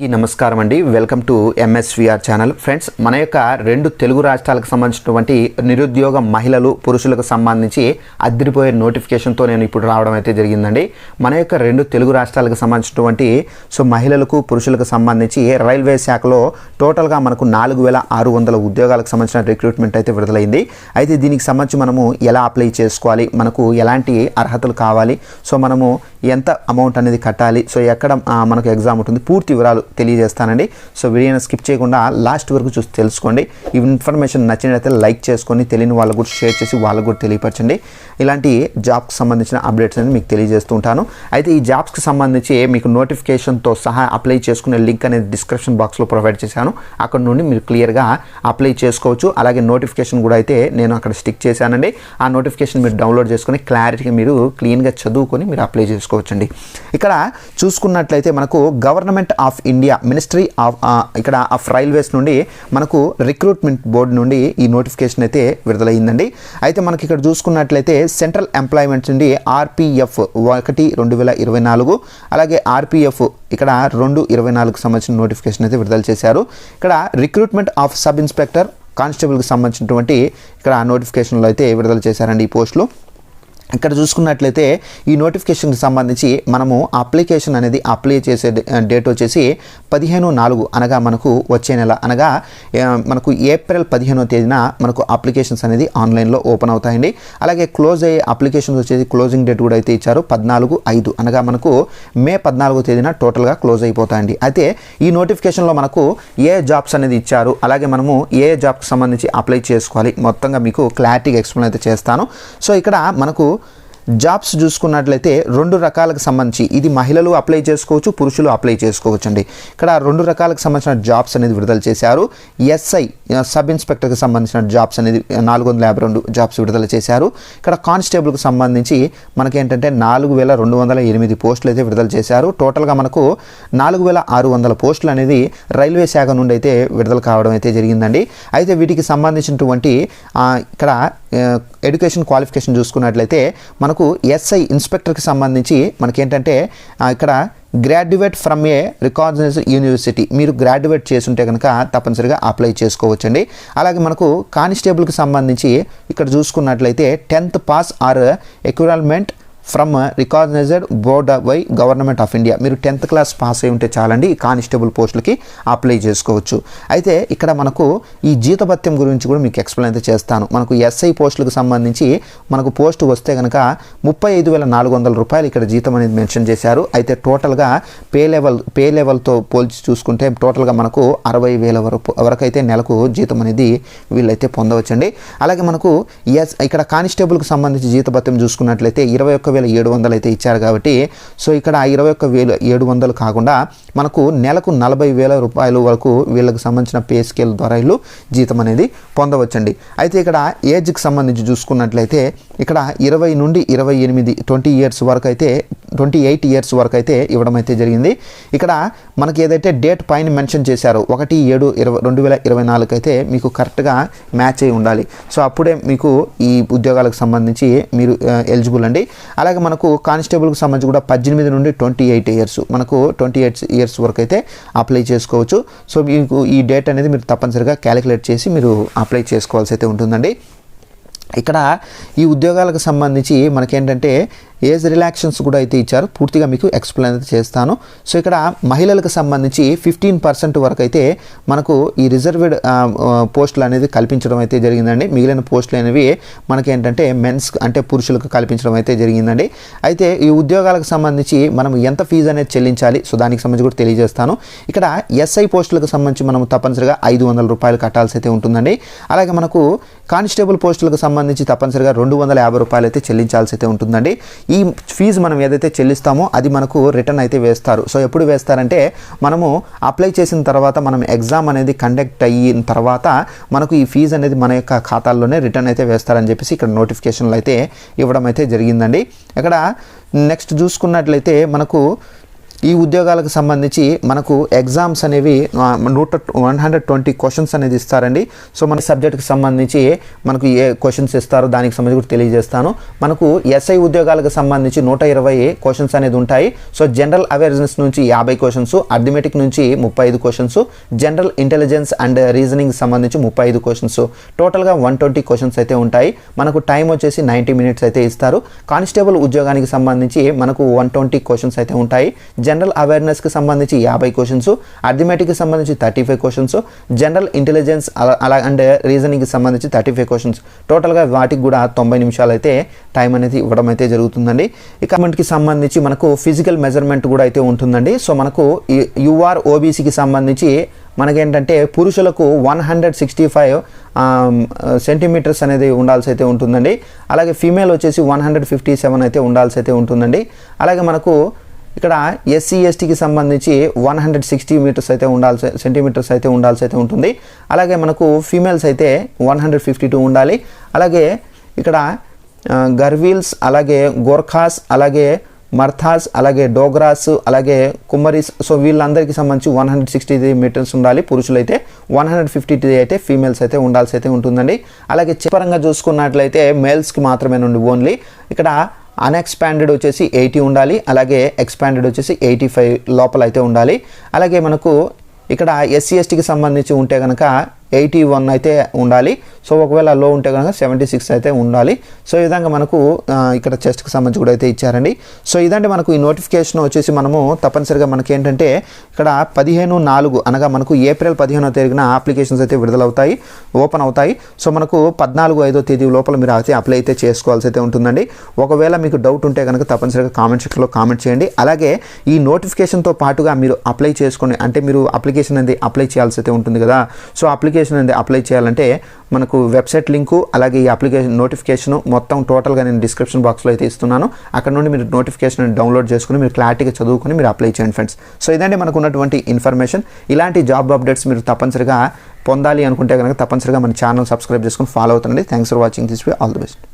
నమస్కారం అండి, welcome to ఎంఎస్విఆర్ channel. Friends, మన యొక్క రెండు తెలుగు రాష్ట్రాలకు సంబంధించినటువంటి నిరుద్యోగ మహిళలు పురుషులకు సంబంధించి అదిరిపోయే నోటిఫికేషన్తో నేను ఇప్పుడు రావడం అయితే జరిగిందండి. మన యొక్క రెండు తెలుగు రాష్ట్రాలకు సంబంధించినటువంటి మహిళలకు పురుషులకు సంబంధించి రైల్వే శాఖలో టోటల్గా మనకు 4600 ఉద్యోగాలకు సంబంధించిన రిక్రూట్మెంట్ అయితే విడుదలైంది. అయితే దీనికి సంబంధించి మనము ఎలా అప్లై చేసుకోవాలి, మనకు ఎలాంటి అర్హతలు కావాలి, మనము ఎంత అమౌంట్ అనేది కట్టాలి, ఎక్కడ మనకు ఎగ్జామ్ ఉంటుంది, పూర్తి వివరాలు తెలియజేస్తానండి. వీడియోని స్కిప్ చేయకుండా లాస్ట్ వరకు చూసి తెలుసుకోండి. ఈ ఇన్ఫర్మేషన్ నచ్చినట్లయితే లైక్ చేసుకొని తెలియని వాళ్ళకు కూడా షేర్ చేసి వాళ్ళకు కూడా తెలియపరచండి. ఇలాంటి జాబ్స్కి సంబంధించిన అప్డేట్స్ అనేది మీకు తెలియజేస్తూ ఉంటాను. అయితే ఈ జాబ్స్కి సంబంధించి మీకు నోటిఫికేషన్తో సహా అప్లై చేసుకునే లింక్ అనేది డిస్క్రిప్షన్ బాక్స్లో ప్రొవైడ్ చేశాను. అక్కడ నుండి మీరు క్లియర్గా అప్లై చేసుకోవచ్చు. అలాగే నోటిఫికేషన్ కూడా అయితే నేను అక్కడ స్టిక్ చేశానండి. ఆ నోటిఫికేషన్ మీరు డౌన్లోడ్ చేసుకొని క్లారిటీగా మీరు క్లీన్గా చదువుకొని మీరు అప్లై చేసుకోవచ్చండి. ఇక్కడ చూసుకున్నట్లయితే మనకు government of India ministry of railways నుండి మనకు రిక్రూట్మెంట్ బోర్డు నుండి ఈ నోటిఫికేషన్ అయితే విడుదలైందండి. అయితే మనకి ఇక్కడ చూసుకున్నట్లయితే సెంట్రల్ ఎంప్లాయ్మెంట్ నుండి ఆర్పిఎఫ్ 1/2024 అలాగే ఆర్పిఎఫ్ ఇక్కడ 2/24 సంబంధించిన నోటిఫికేషన్ అయితే విడుదల చేశారు. ఇక్కడ రిక్రూట్మెంట్ ఆఫ్ సబ్ ఇన్స్పెక్టర్ కానిస్టేబుల్కి సంబంధించినటువంటి ఇక్కడ నోటిఫికేషన్లో అయితే విడుదల చేశారండి ఈ పోస్టులు. ఇక్కడ చూసుకున్నట్లయితే ఈ నోటిఫికేషన్కి సంబంధించి మనము అప్లికేషన్ అనేది అప్లై చేసే డేట్ వచ్చేసి 15/4 అనగా మనకు వచ్చే నెల అనగా మనకు ఏప్రిల్ 15వ తేదీన మనకు అప్లికేషన్స్ అనేది ఆన్లైన్లో ఓపెన్ అవుతాయండి. అలాగే క్లోజ్ అయ్యే అప్లికేషన్స్ వచ్చేసి క్లోజింగ్ డేట్ కూడా అయితే ఇచ్చారు 14/5 అనగా మనకు మే 14వ తేదీన టోటల్గా క్లోజ్ అయిపోతాయండి. అయితే ఈ నోటిఫికేషన్లో మనకు ఏ జాబ్స్ అనేది ఇచ్చారు, అలాగే మనము ఏ జాబ్కి సంబంధించి అప్లై చేసుకోవాలి మొత్తంగా మీకు క్లారిటీగా ఎక్స్ప్లెయిన్ అయితే చేస్తాను. ఇక్కడ మనకు జాబ్స్ చూసుకున్నట్లయితే రెండు రకాలకు సంబంధించి ఇది మహిళలు అప్లై చేసుకోవచ్చు, పురుషులు అప్లై చేసుకోవచ్చు అండి. ఇక్కడ రెండు రకాలకు సంబంధించిన జాబ్స్ అనేది విడుదల చేశారు. ఎస్ఐ సబ్ ఇన్స్పెక్టర్కి సంబంధించిన జాబ్స్ అనేది 452 జాబ్స్ విడుదల చేశారు. ఇక్కడ కానిస్టేబుల్కి సంబంధించి మనకేంటంటే 4208 పోస్టులు అయితే విడుదల చేశారు. టోటల్గా మనకు 4600 పోస్టులు అనేది రైల్వే శాఖ నుండి అయితే విడుదల కావడం అయితే జరిగిందండి. అయితే వీటికి సంబంధించినటువంటి ఇక్కడ ఎడ్యుకేషన్ క్వాలిఫికేషన్ చూసుకున్నట్లయితే మనకు ఎస్ఐ ఇన్స్పెక్టర్కి సంబంధించి మనకేంటంటే ఇక్కడ graduate from a recognised university మీరు గ్రాడ్యుయేట్ చేసుంటే కనుక తప్పనిసరిగా అప్లై చేసుకోవచ్చండి. అలాగే మనకు కానిస్టేబుల్కి సంబంధించి ఇక్కడ చూసుకున్నట్లయితే 10th pass or equivalent from recognized board by government of India మీరు 10th క్లాస్ పాస్ అయి ఉంటే చాలండి ఈ కానిస్టేబుల్ పోస్టులకి అప్లై చేసుకోవచ్చు. అయితే ఇక్కడ మనకు ఈ జీతభత్యం గురించి కూడా మీకు ఎక్స్ప్లెయిన్ అయితే చేస్తాను. మనకు ఎస్ఐ పోస్టులకు సంబంధించి మనకు పోస్టు వస్తే కనుక 35,400 రూపాయలు ఇక్కడ జీతం అనేది మెన్షన్ చేశారు. అయితే టోటల్గా పే లెవెల్తో పోల్చి చూసుకుంటే టోటల్గా మనకు 60,000 వరకు అయితే నెలకు జీతం అనేది వీళ్ళైతే పొందవచ్చండి. అలాగే మనకు ఇక్కడ కానిస్టేబుల్కి సంబంధించి జీతభత్యం చూసుకున్నట్లయితే 21,700 అయితే ఇచ్చారు కాబట్టి ఇక్కడ 21,700 కాకుండా మనకు నెలకు 40,000 రూపాయల వరకు వీళ్ళకి సంబంధించిన పే స్కేల్ ద్వారా వీళ్ళు జీతం అనేది పొందవచ్చండి. అయితే ఇక్కడ ఏజ్కి సంబంధించి చూసుకున్నట్లయితే ఇక్కడ 20 నుండి 28 28 ఇయర్స్ వరకు అయితే ఇవ్వడం అయితే జరిగింది. ఇక్కడ మనకి ఏదైతే డేట్ పైన మెన్షన్ చేశారో 1/7/2024 అయితే మీకు కరెక్ట్గా మ్యాచ్ అయి ఉండాలి. అప్పుడే మీకు ఈ ఉద్యోగాలకు సంబంధించి మీరు ఎలిజిబుల్ అండి. అలాగే మనకు కానిస్టేబుల్కి సంబంధించి కూడా 18 నుండి 28 ఇయర్స్ మనకు 28 ఇయర్స్ వరకు అయితే అప్లై చేసుకోవచ్చు. మీకు ఈ డేట్ అనేది మీరు తప్పనిసరిగా క్యాలిక్యులేట్ చేసి మీరు అప్లై చేసుకోవాల్సి అయితే ఉంటుందండి. ఇక్కడ ఈ ఉద్యోగాలకు సంబంధించి మనకేంటంటే ఏజ్ రిలాక్షన్స్ కూడా అయితే ఇచ్చారు. పూర్తిగా మీకు ఎక్స్ప్లెయిన్ అయితే చేస్తాను. ఇక్కడ మహిళలకు సంబంధించి 15% వరకు అయితే మనకు ఈ రిజర్వ్డ్ పోస్టులు అనేది కల్పించడం అయితే జరిగిందండి. మిగిలిన పోస్టులు అనేవి మనకేంటంటే మెన్స్ అంటే పురుషులకు కల్పించడం అయితే జరిగిందండి. అయితే ఈ ఉద్యోగాలకు సంబంధించి మనం ఎంత ఫీజు అనేది చెల్లించాలి దానికి సంబంధించి కూడా తెలియజేస్తాను. ఇక్కడ ఎస్ఐ పోస్టులకు సంబంధించి మనం తప్పనిసరిగా 500 రూపాయలు కట్టాల్సి అయితే ఉంటుందండి. అలాగే మనకు కానిస్టేబుల్ పోస్టులకు సంబంధించి తప్పనిసరిగా 250 రూపాయలు అయితే చెల్లించాల్సి అయితే ఉంటుందండి. ఈ ఫీజు మనం ఏదైతే చెల్లిస్తామో అది మనకు రిటర్న్ అయితే వేస్తారు. ఎప్పుడు వేస్తారంటే మనము అప్లై చేసిన తర్వాత మనం ఎగ్జామ్ అనేది కండక్ట్ అయిన తర్వాత మనకు ఈ ఫీజు అనేది మన యొక్క ఖాతాల్లోనే రిటర్న్ అయితే వేస్తారని చెప్పేసి ఇక్కడ నోటిఫికేషన్లు అయితే ఇవ్వడం అయితే జరిగిందండి. ఇక్కడ నెక్స్ట్ చూసుకున్నట్లయితే మనకు ఈ ఉద్యోగాలకు సంబంధించి మనకు ఎగ్జామ్స్ అనేవి 120 క్వశ్చన్స్ అనేది ఇస్తారండి. సో మన సబ్జెక్ట్కి సంబంధించి మనకు ఏ క్వశ్చన్స్ ఇస్తారో దానికి సంబంధించి కూడా తెలియజేస్తాను. మనకు ఎస్ఐ ఉద్యోగాలకు సంబంధించి 120 క్వశ్చన్స్ అనేది ఉంటాయి. సో జనరల్ అవేర్నెస్ నుంచి 50 క్వశ్చన్స్, అర్థమెటిక్ నుంచి 35 questions, general intelligence and reasoning సంబంధించి 35 క్వశ్చన్స్, టోటల్గా 120 క్వశ్చన్స్ అయితే ఉంటాయి. మనకు టైం వచ్చేసి 90 మినిట్స్ అయితే ఇస్తారు. కానిస్టేబుల్ ఉద్యోగానికి సంబంధించి మనకు 120 క్వశ్చన్స్ అయితే ఉంటాయి. జనరల్ అవేర్నెస్కి సంబంధించి 50 క్వశ్చన్స్, అర్థమెటిక్కి సంబంధించి 35 క్వశ్చన్స్, జనరల్ ఇంటెలిజెన్స్ అండ్ రీజనింగ్కి సంబంధించి 35 క్వశ్చన్స్, టోటల్గా వాటికి కూడా 90 నిమిషాలు అయితే టైం అనేది ఇవ్వడం అయితే జరుగుతుందండి. ఇక మనకి సంబంధించి మనకు ఫిజికల్ మెజర్మెంట్ కూడా అయితే ఉంటుందండి. సో మనకు యూఆర్ ఓబీసీకి సంబంధించి మనకేంటంటే పురుషులకు 165 సెంటీమీటర్స్ అనేది ఉండాల్సి అయితే ఉంటుందండి. అలాగే ఫీమేల్ వచ్చేసి 157 అయితే ఉండాల్సి అయితే ఉంటుందండి. అలాగే మనకు ఇక్కడ ఎస్సీ ఎస్టీకి సంబంధించి 160 మీటర్స్ అయితే సెంటీమీటర్స్ అయితే ఉండాల్సి అయితే ఉంటుంది. అలాగే మనకు ఫీమేల్స్ అయితే 152 ఉండాలి. అలాగే ఇక్కడ గర్వీల్స్, అలాగే గోర్ఖాస్, అలాగే మర్థాస్, అలాగే డోగ్రాస్, అలాగే కుమ్మరీస్, సో వీళ్ళందరికీ సంబంధించి 163 మీటర్స్ ఉండాలి. పురుషులైతే 153 అయితే ఫీమేల్స్ అయితే ఉండాల్సి అయితే ఉంటుందండి. అలాగే పరంగా చూసుకున్నట్లయితే మేల్స్కి మాత్రమే నుండి ఓన్లీ. ఇక్కడ అన్ఎక్స్పాండెడ్ వచ్చేసి 80 ఉండాలి. అలాగే ఎక్స్పాండెడ్ వచ్చేసి 85 లోపల అయితే ఉండాలి. అలాగే మనకు ఇక్కడ ఎస్సీ ఎస్టీకి సంబంధించి ఉంటే కనుక 81 అయితే ఉండాలి. సో ఒకవేళ లో ఉంటే కనుక 76 అయితే ఉండాలి. సో ఈ విధంగా మనకు ఇక్కడ చెస్ట్కి సంబంధించి కూడా అయితే ఇచ్చారండి. సో ఇదంటే మనకు ఈ నోటిఫికేషన్ వచ్చేసి మనము తప్పనిసరిగా మనకి ఏంటంటే ఇక్కడ 15/4 అనగా మనకు ఏప్రిల్ 15వ తేదీన అప్లికేషన్స్ అయితే విడుదలవుతాయి, ఓపెన్ అవుతాయి. సో మనకు 14/5వ తేదీ లోపల మీరు అయితే అప్లై అయితే చేసుకోవాల్సి అయితే ఉంటుందండి. ఒకవేళ మీకు డౌట్ ఉంటే కనుక తప్పనిసరిగా కామెంట్ సెక్షన్లో కామెంట్ చేయండి. అలాగే ఈ నోటిఫికేషన్తో పాటుగా మీరు అప్లై చేసుకొని, అంటే మీరు అప్లికేషన్ అనేది అప్లై చేయాల్సి అయితే ఉంటుంది కదా. సో అప్లికేషన్ అనేది అప్లై చేయాలంటే మనకు వెబ్సైట్ లింకు, అలాగే ఈ అప్లికేషన్ నోటిఫికేషన్ మొత్తం టోటల్గా నేను డిస్క్రిప్షన్ బాక్స్లో అయితే ఇస్తున్నాను. అక్కడ నుండి మీరు నోటిఫికేషన్ డౌన్లోడ్ చేసుకుని మీరు క్లారిటీగా చదువుకొని మీరు అప్లై చేయండి ఫ్రెండ్స్. సో ఇదంటే మనకు ఉన్నటువంటి ఇన్ఫర్మేషన్. ఇలాంటి జాబ్ అప్డేట్స్ మీరు తప్పనిసరిగా పొందాలి అనుకుంటే కనుక తప్పనిసరిగా మన ఛానల్ సబ్స్క్రైబ్ చేసుకుని ఫాలో అవుతుండండి. Thanks for watching this video. All the best.